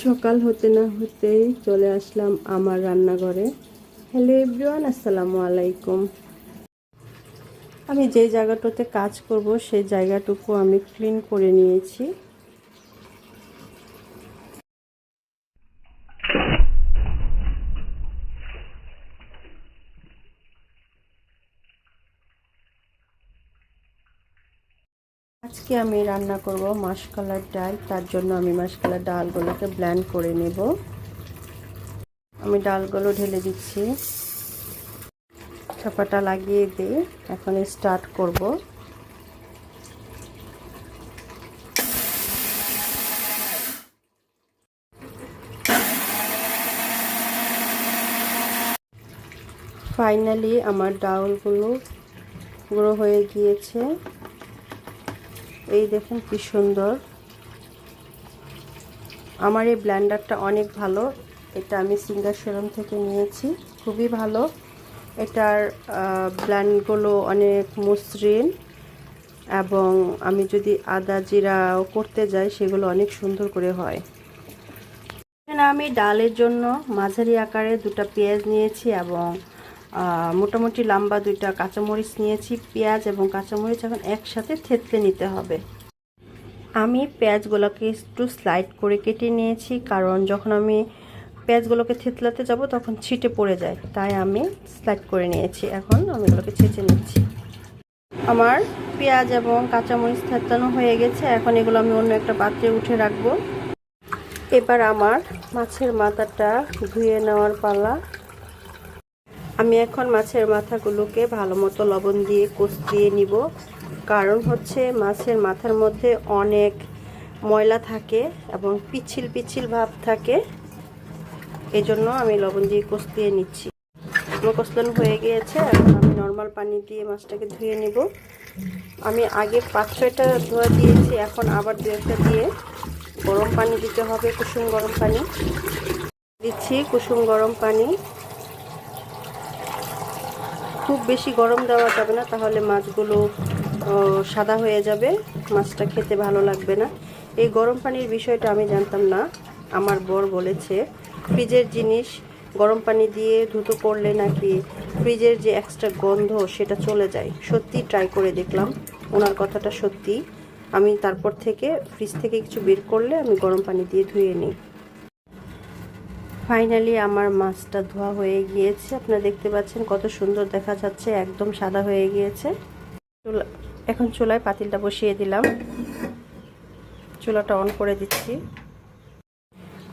সকাল হতে না হতেই চলে আসলাম আমার রান্নাঘরে। হ্যালো এভরিওয়ান, আসসালামু আলাইকুম। আমি যে জায়গাটাতে কাজ করব সেই জায়গাটুকু আমি ক্লিন করে নিয়েছি। আজকে আমি রান্না করব মাসকলার ডাল। তার জন্য আমি মাসকলার ডালগুলোকে ব্লেন্ড করে নেব। আমি ডালগুলো ঢেলে দিচ্ছি, চাপাটা লাগিয়ে দিয়ে এখন স্টার্ট করব। ফাইনালি আমার ডালগুলো গুঁড়ো হয়ে গিয়েছে। এই দেখুন কি সুন্দর। আমার এই ব্লেন্ডারটা অনেক ভালো। এটা আমি সিঙ্গার শোরুম থেকে নিয়েছি, খুবই ভালো। এটার ব্লেন্ডগুলো অনেক মসৃণ এবং আমি যদি আদা জিরাও করতে যাই সেগুলো অনেক সুন্দর করে হয়। এখানে আমি ডালের জন্য মাঝারি আকারে 2টা পেঁয়াজ নিয়েছি এবং মোটামুটি লম্বা 2টা কাঁচামরিচ নিয়েছি। পেঁয়াজ এবং কাঁচামরিচ এখন একসাথে থেতলে নিতে হবে। আমি পেঁয়াজগুলোকে একটু স্লাইড করে কেটে নিয়েছি, কারণ যখন আমি পেঁয়াজগুলোকে থেতলাতে যাব তখন ছিটে পড়ে যায়, তাই আমি স্লাইড করে নিয়েছি। এখন আমি এগুলোকে ছেঁচে নিচ্ছি। আমার পেঁয়াজ এবং কাঁচামরিচ থেতলানো হয়ে গেছে। এখন এগুলো আমি অন্য একটা পাত্রে উঠে রাখবো। এবার আমার মাছের মাথাটা ধুয়ে নেওয়ার পালা। আমি এখন মাছের মাথাগুলোকে ভালো মতো লবণ দিয়ে কষিয়ে নিব, কারণ হচ্ছে মাছের মাথার মধ্যে অনেক ময়লা থাকে এবং পিচ্ছিল পিচ্ছিল ভাব থাকে। এজন্য আমি লবণ দিয়ে কষিয়ে নিচ্ছি। আমার কষলানো হয়ে গিয়েছে। এখন আমি নর্মাল পানি দিয়ে মাছটাকে ধুয়ে নিব। আমি আগে 5-6টা ধোয়া দিয়েছি, এখন আবার 2-1টা দিয়ে গরম পানি দিতে হবে। কুসুম গরম পানি দিচ্ছি। কুসুম গরম পানি, খুব বেশি গরম দেওয়া যাবে না, তাহলে মাছগুলো সাদা হয়ে যাবে, মাছটা খেতে ভালো লাগবে না। এই গরম পানির বিষয়টা আমি জানতাম না, আমার বর বলেছে ফ্রিজের জিনিস গরম পানি দিয়ে ধুতো করলে নাকি ফ্রিজের যে এক্সট্রা গন্ধ সেটা চলে যায়। সত্যি ট্রাই করে দেখলাম, ওনার কথাটা সত্যি। আমি তারপর থেকে ফ্রিজ থেকে কিছু বের করলে আমি গরম পানি দিয়ে ধুয়ে নিই। ফাইনালি আমার মাছটা ধোয়া হয়ে গিয়েছে। আপনারা দেখতে পাচ্ছেন কত সুন্দর দেখা যাচ্ছে, একদম সাদা হয়ে গিয়েছে। এখন চুলায় পাতিলটা বসিয়ে দিলাম, চুলাটা অন করে দিচ্ছি।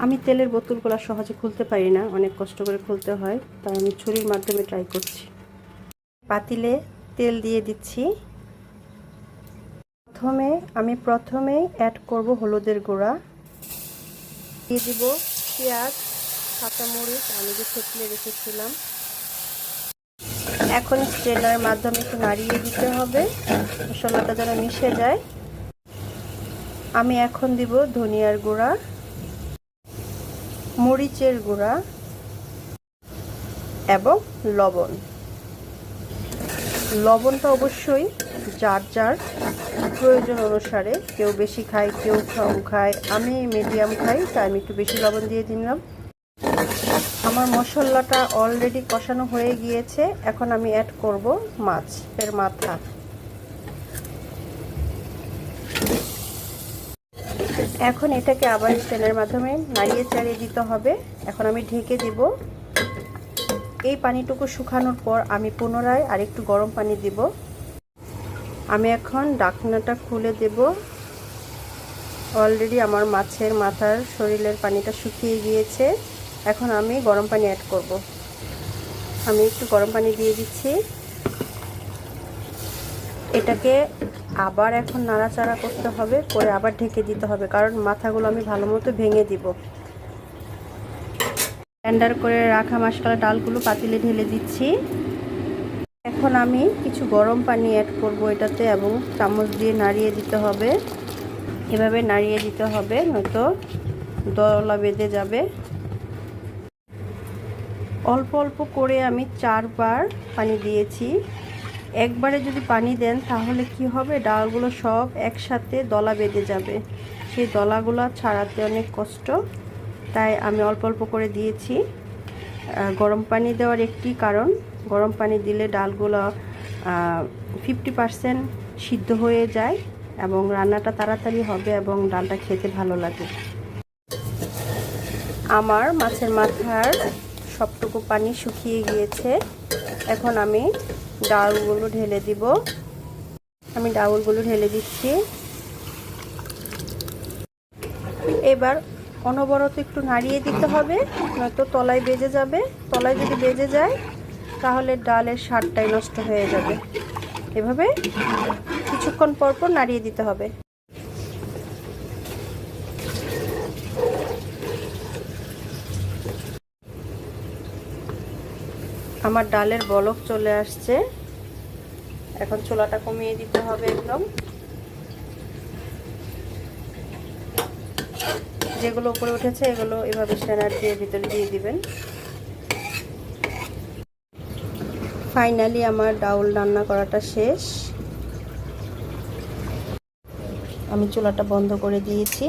আমি তেলের বোতলগুলো সহজে খুলতে পারি না, অনেক কষ্ট করে খুলতে হয়, তাই আমি ছুরির মাধ্যমে ট্রাই করছি। পাতিলে তেল দিয়ে দিচ্ছি। প্রথমেই অ্যাড করব হলুদের গুঁড়া, দিয়ে দিব পেঁয়াজ কাঁচামরিচ আমি যে থেতলে রেখেছিলাম। এখন স্ট্রেনারের মাধ্যমে একটু নাড়িয়ে দিতে হবে, মশলাটা যেন মিশে যায়। আমি এখন দিব ধনিয়ার গুঁড়া, মরিচের গুঁড়া এবং লবণ। লবণটা অবশ্যই যার যার প্রয়োজন অনুসারে, কেউ বেশি খায় কেউ কম খায়, আমি মিডিয়াম খাই তাই আমি একটু বেশি লবণ দিয়ে দিলাম। আমার মশলাটা অলরেডি কষানো হয়ে গিয়েছে। এখন আমি অ্যাড করব মাছের মাথা। এখন এটাকে আবার স্ট্যান্ডের মাধ্যমে নাড়িয়ে চাড়িয়ে দিতে হবে। এখন আমি ঢেকে দিব। এই পানিটুকু শুকানোর পর আমি পুনরায় আরেকটু গরম পানি দিব। আমি এখন ঢাকনাটা খুলে দেব। অলরেডি আমার মাছের মাথার শরীরের পানিটা শুকিয়ে গিয়েছে। এখন আমি গরম পানি অ্যাড করব। আমি একটু গরম পানি দিয়ে দিচ্ছি। এটাকে আবার এখন নাড়াচাড়া করতে হবে, করে আবার ঢেকে দিতে হবে, কারণ মাথাগুলো আমি ভালো মতো ভেঙে দিব। ব্লেন্ডার করে রাখা মাসকলার ডালগুলো পাতিলে ঢেলে দিচ্ছি। এখন আমি কিছু গরম পানি অ্যাড করব এটাতে এবং চামচ দিয়ে নাড়িয়ে দিতে হবে। এভাবে নাড়িয়ে দিতে হবে, নয়তো দলা বেঁধে যাবে। অল্প অল্প করে আমি 4বার পানি দিয়েছি। একবারে যদি পানি দেন তাহলে কি হবে, ডালগুলো সব একসাথে দলা বেঁধে যাবে, সেই দলাগুলো ছাড়াতে অনেক কষ্ট। তাই আমি অল্প অল্প করে দিয়েছি। গরম পানি দেওয়ার একটি কারণ, গরম পানি দিলে ডালগুলো 50% সিদ্ধ হয়ে যায় এবং রান্নাটা তাড়াতাড়ি হবে এবং ডালটা খেতে ভালো লাগে। আমার মাছের মাথার সবটুকু পানি শুকিয়ে গিয়েছে। এখন আমি ডালগুলো ঢেলে দিব। আমি ডালগুলো ঢেলে দিচ্ছি। এবার অনবরত একটু নাড়িয়ে দিতে হবে, নয়তো তলায় বেজে যাবে। তলায় যদি বেজে যায় তাহলে ডালের স্বাদটাই নষ্ট হয়ে যাবে। এভাবে কিছুক্ষণ পর পর নাড়িয়ে দিতে হবে। আমার ডালের বলক চলে আসছে। এখন চুলাটা কমিয়ে দিতে হবে একদম। যেগুলো উপরে উঠেছে এগুলো এভাবে স্ট্যানার দিয়ে ভিতরে দিয়ে দিবেন। ফাইনালি আমার ডাউল রান্না করাটা শেষ। আমি চুলাটা বন্ধ করে দিয়েছি।